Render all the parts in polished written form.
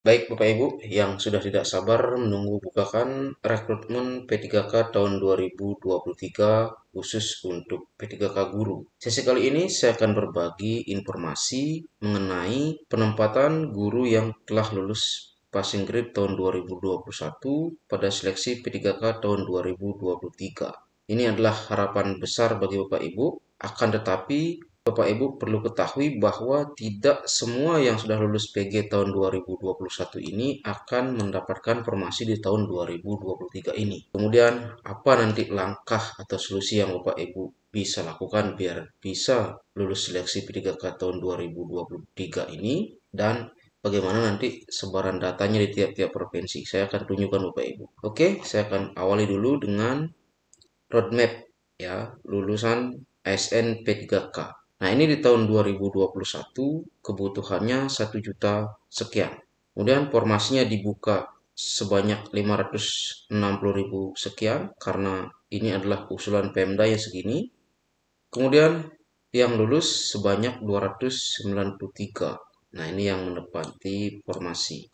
Baik Bapak Ibu yang sudah tidak sabar menunggu bukakan rekrutmen P3K tahun 2023 khusus untuk P3K guru. Sesi kali ini saya akan berbagi informasi mengenai penempatan guru yang telah lulus passing grade tahun 2021 pada seleksi P3K tahun 2023. Ini adalah harapan besar bagi Bapak Ibu, akan tetapi Bapak Ibu perlu ketahui bahwa tidak semua yang sudah lulus PG tahun 2021 ini akan mendapatkan formasi di tahun 2023 ini. Kemudian, apa nanti langkah atau solusi yang Bapak Ibu bisa lakukan biar bisa lulus seleksi P3K tahun 2023 ini, dan bagaimana nanti sebaran datanya di tiap-tiap provinsi. Saya akan tunjukkan Bapak Ibu. Oke, saya akan awali dulu dengan roadmap ya lulusan ASN P3K. Nah, ini di tahun 2021 kebutuhannya 1 juta sekian. Kemudian formasinya dibuka sebanyak 560.000 sekian karena ini adalah usulan Pemda yang segini. Kemudian yang lulus sebanyak 293. Nah, ini yang menepati formasi.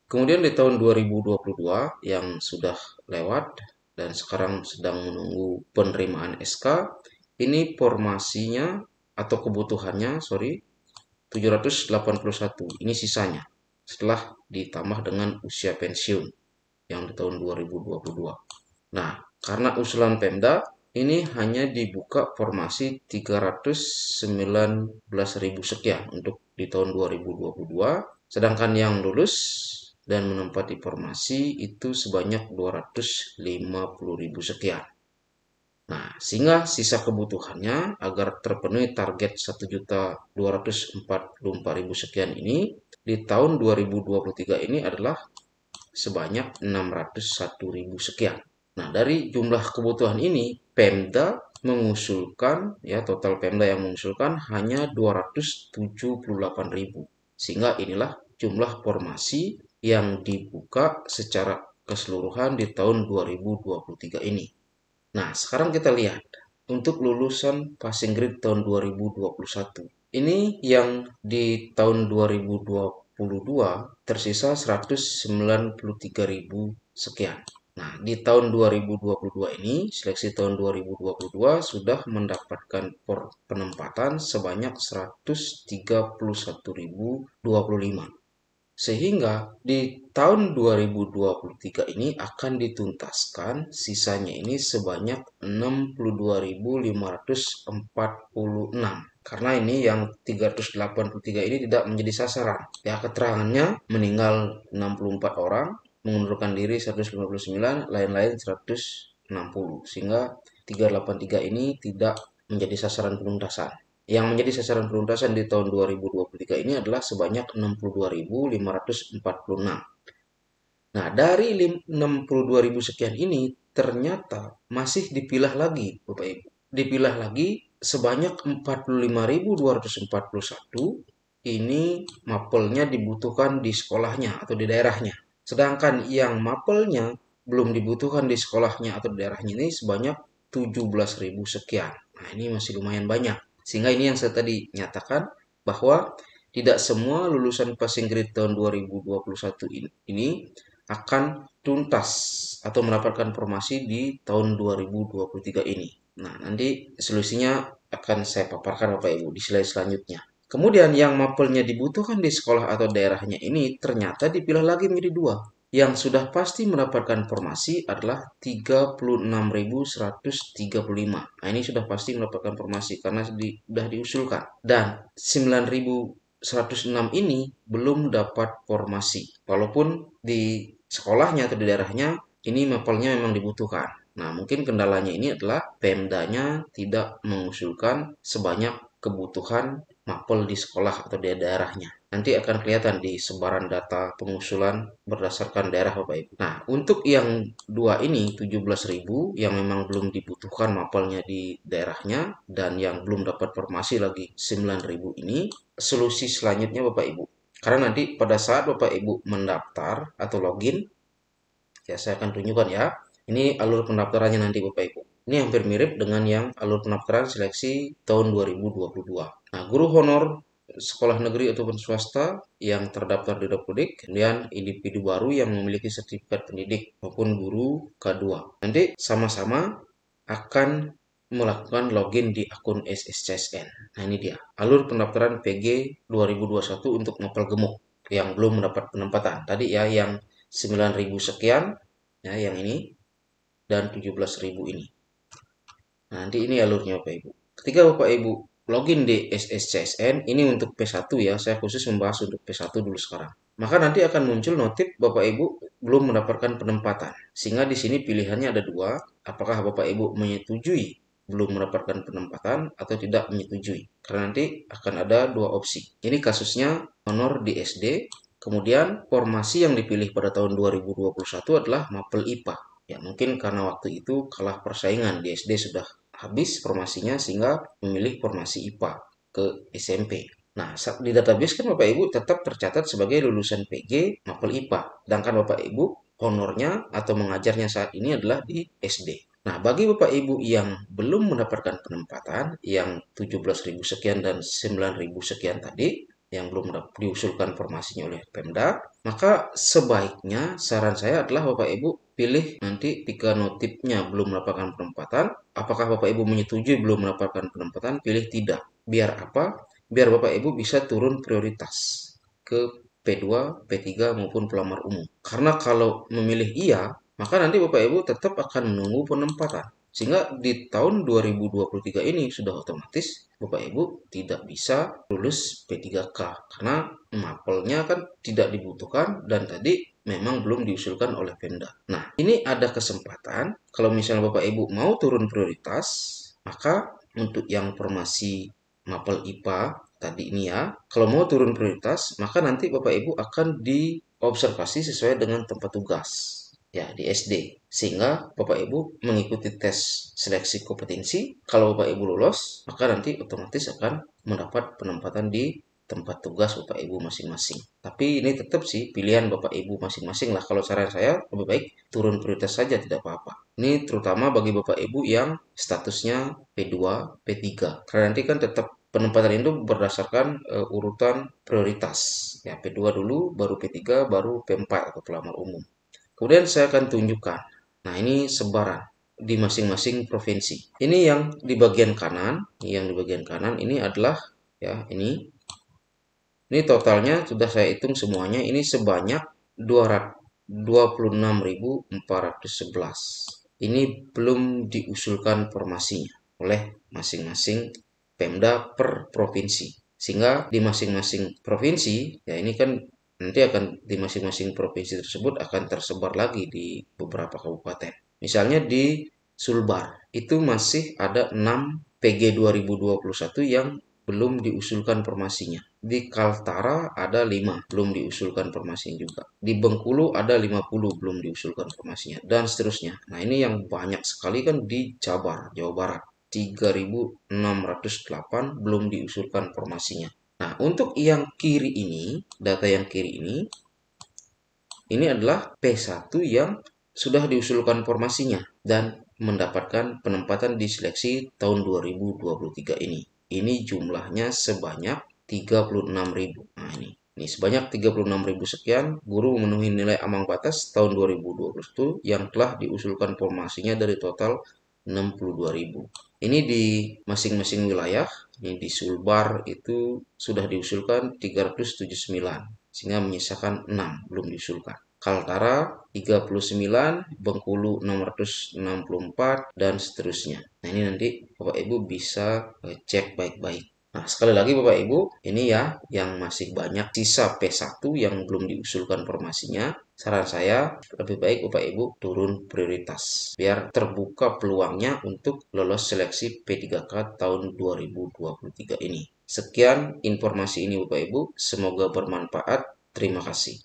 Kemudian di tahun 2022 yang sudah lewat dan sekarang sedang menunggu penerimaan SK, ini formasinya atau kebutuhannya, 781. Ini sisanya setelah ditambah dengan usia pensiun yang di tahun 2022. Nah, karena usulan Pemda, ini hanya dibuka formasi 319.000 sekian untuk di tahun 2022, sedangkan yang lulus dan menempati formasi itu sebanyak 250.000 sekian. Nah, sehingga sisa kebutuhannya agar terpenuhi target 1.244.000 sekian ini di tahun 2023 ini adalah sebanyak 601.000 sekian. Nah, dari jumlah kebutuhan ini, Pemda mengusulkan, ya total Pemda yang mengusulkan hanya 278.000. Sehingga inilah jumlah formasi yang dibuka secara keseluruhan di tahun 2023 ini. Nah, sekarang kita lihat untuk lulusan passing grade tahun 2021. Ini yang di tahun 2022 tersisa 193.000 sekian. Nah, di tahun 2022 ini, seleksi tahun 2022 sudah mendapatkan penempatan sebanyak 131.025. Sehingga di tahun 2023 ini akan dituntaskan sisanya ini sebanyak 62.546. Karena ini yang 383 ini tidak menjadi sasaran. Ya, keterangannya meninggal 64 orang, mengundurkan diri 159, lain-lain 160. Sehingga 383 ini tidak menjadi sasaran penuntasan. Yang menjadi sasaran penuntasan di tahun 2023 ini adalah sebanyak 62.546. Nah, dari 62.000 sekian ini ternyata masih dipilah lagi, Bapak Ibu. Dipilah lagi sebanyak 45.241 ini mapelnya dibutuhkan di sekolahnya atau di daerahnya. Sedangkan yang mapelnya belum dibutuhkan di sekolahnya atau di daerahnya ini sebanyak 17.000 sekian. Nah, ini masih lumayan banyak. Sehingga ini yang saya tadi nyatakan bahwa tidak semua lulusan passing grade tahun 2021 ini akan tuntas atau mendapatkan formasi di tahun 2023 ini. Nah, nanti solusinya akan saya paparkan Bapak Ibu di slide selanjutnya. Kemudian yang mapelnya dibutuhkan di sekolah atau daerahnya ini ternyata dipilah lagi menjadi dua. Yang sudah pasti mendapatkan formasi adalah 36.135. Nah, ini sudah pasti mendapatkan formasi karena sudah diusulkan. Dan 9.106 ini belum dapat formasi. Walaupun di sekolahnya atau di daerahnya ini mapelnya memang dibutuhkan. Nah, mungkin kendalanya ini adalah Pemdanya tidak mengusulkan sebanyak kebutuhan mapel di sekolah atau di daerahnya. Nanti akan kelihatan di sebaran data pengusulan berdasarkan daerah Bapak Ibu. Nah, untuk yang dua ini 17.000 yang memang belum dibutuhkan mapelnya di daerahnya dan yang belum dapat formasi lagi 9.000 ini, solusi selanjutnya Bapak Ibu. Karena nanti pada saat Bapak Ibu mendaftar atau login, ya saya akan tunjukkan ya. Ini alur pendaftarannya nanti Bapak Ibu. Ini hampir mirip dengan yang alur pendaftaran seleksi tahun 2022. Nah, guru honor sekolah negeri ataupun swasta yang terdaftar di Dapodik, kemudian individu baru yang memiliki sertifikat pendidik maupun guru K2. Nanti sama-sama akan melakukan login di akun SSCSN. Nah ini dia, alur pendaftaran PG 2021 untuk mapel gemuk yang belum mendapat penempatan. Tadi ya yang 9.000 sekian, ya yang ini, dan 17.000 ini. Nah, nanti ini alurnya Bapak Ibu. Ketika Bapak Ibu login di SSCSN, ini untuk P1 ya, saya khusus membahas untuk P1 dulu sekarang. Maka nanti akan muncul notif Bapak Ibu belum mendapatkan penempatan. Sehingga di sini pilihannya ada dua, apakah Bapak Ibu menyetujui belum mendapatkan penempatan atau tidak menyetujui. Karena nanti akan ada dua opsi. Ini kasusnya honor di SD, kemudian formasi yang dipilih pada tahun 2021 adalah mapel IPA. Ya, mungkin karena waktu itu kalah persaingan di SD sudah habis formasinya sehingga memilih formasi IPA ke SMP. Nah, di database kan Bapak Ibu tetap tercatat sebagai lulusan PG mapel IPA. Sedangkan Bapak Ibu honornya atau mengajarnya saat ini adalah di SD. Nah, bagi Bapak Ibu yang belum mendapatkan penempatan, yang 17.000 sekian dan 9.000 sekian tadi, yang belum diusulkan formasinya oleh Pemda, maka sebaiknya saran saya adalah Bapak Ibu pilih nanti ketika notifnya belum mendapatkan penempatan, apakah Bapak Ibu menyetujui belum mendapatkan penempatan, pilih tidak. Biar apa? Biar Bapak Ibu bisa turun prioritas ke P2, P3 maupun pelamar umum. Karena kalau memilih iya, maka nanti Bapak Ibu tetap akan menunggu penempatan. Sehingga di tahun 2023 ini sudah otomatis Bapak Ibu tidak bisa lulus P3K karena mapelnya kan tidak dibutuhkan dan tadi memang belum diusulkan oleh Pemda. Nah, ini ada kesempatan kalau misalnya Bapak Ibu mau turun prioritas, maka untuk yang formasi mapel IPA tadi ini ya, kalau mau turun prioritas, maka nanti Bapak Ibu akan diobservasi sesuai dengan tempat tugas ya di SD. Sehingga Bapak Ibu mengikuti tes seleksi kompetensi. Kalau Bapak Ibu lolos, maka nanti otomatis akan mendapat penempatan di tempat tugas Bapak Ibu masing-masing. Tapi ini tetap sih pilihan Bapak Ibu masing-masing lah. Kalau saran saya lebih baik turun prioritas saja tidak apa-apa. Ini terutama bagi Bapak Ibu yang statusnya P2, P3. Karena nanti kan tetap penempatan itu berdasarkan urutan prioritas. Ya, P2 dulu, baru P3, baru P4 atau pelamar umum. Kemudian saya akan tunjukkan. Nah, ini sebaran di masing-masing provinsi. Ini yang di bagian kanan, ini adalah ya ini. Ini totalnya sudah saya hitung semuanya. Ini sebanyak 26.411. Ini belum diusulkan formasinya oleh masing-masing Pemda per provinsi. Sehingga di masing-masing provinsi, ya ini kan nanti akan di masing-masing provinsi tersebut akan tersebar lagi di beberapa kabupaten. Misalnya di Sulbar, itu masih ada 6 PG 2021 yang belum diusulkan formasinya. Di Kaltara ada 5, belum diusulkan formasinya juga. Di Bengkulu ada 50, belum diusulkan formasinya. Dan seterusnya. Nah ini yang banyak sekali kan di Jabar, Jawa Barat. 3.608 belum diusulkan formasinya. Nah, untuk yang kiri ini, data yang kiri ini adalah P1 yang sudah diusulkan formasinya dan mendapatkan penempatan di seleksi tahun 2023 ini. Ini jumlahnya sebanyak 36.000. Nah, ini sebanyak 36.000 sekian guru memenuhi nilai ambang batas tahun 2021 yang telah diusulkan formasinya dari total 62.000. Ini di masing-masing wilayah. Ini di Sulbar itu sudah diusulkan 379, sehingga menyisakan 6 belum diusulkan. Kaltara 39, Bengkulu 664, dan seterusnya. Nah ini nanti Bapak Ibu bisa cek baik-baik. Nah, sekali lagi Bapak Ibu, ini ya yang masih banyak sisa P1 yang belum diusulkan formasinya. Saran saya lebih baik Bapak Ibu turun prioritas biar terbuka peluangnya untuk lolos seleksi P3K tahun 2023 ini. Sekian informasi ini Bapak Ibu, semoga bermanfaat. Terima kasih.